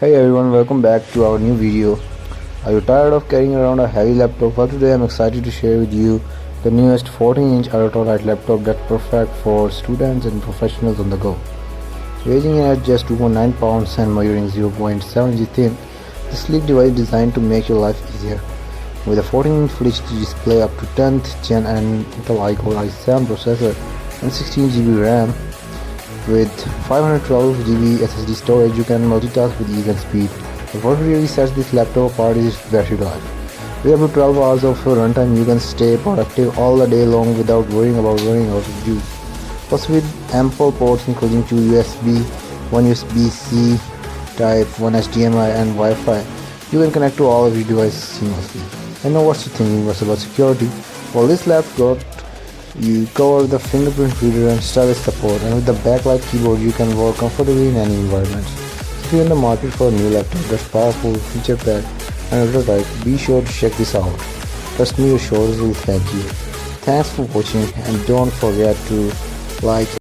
Hey everyone, welcome back to our new video. Are you tired of carrying around a heavy laptop? Well, today I'm excited to share with you the newest 14-inch ultra-light laptop that's perfect for students and professionals on the go. Weighing in at just 2.9 pounds and measuring 0.7 inches thin, this sleek device is designed to make your life easier. With a 14-inch Full HD display, up to 10th Gen and Intel Core i7 processor and 16 GB RAM, with 512 GB SSD storage, you can multitask with ease and speed. But what really sets this laptop apart is its battery life. With up to 12 hours of runtime, you can stay productive all the day long without worrying about running out of juice. Plus, with ample ports including 2 USB, 1 USB-C Type, 1 HDMI and Wi-Fi, you can connect to all of your devices seamlessly. I know what you're thinking was about security. Well, this laptop you cover the fingerprint reader and stylus support, and with the backlight keyboard you can work comfortably in any environment. If you're in the market for a new laptop that's powerful, feature-packed and ultra-light, be sure to check this out. Trust me, your shoulders will thank you. Thanks for watching, and don't forget to like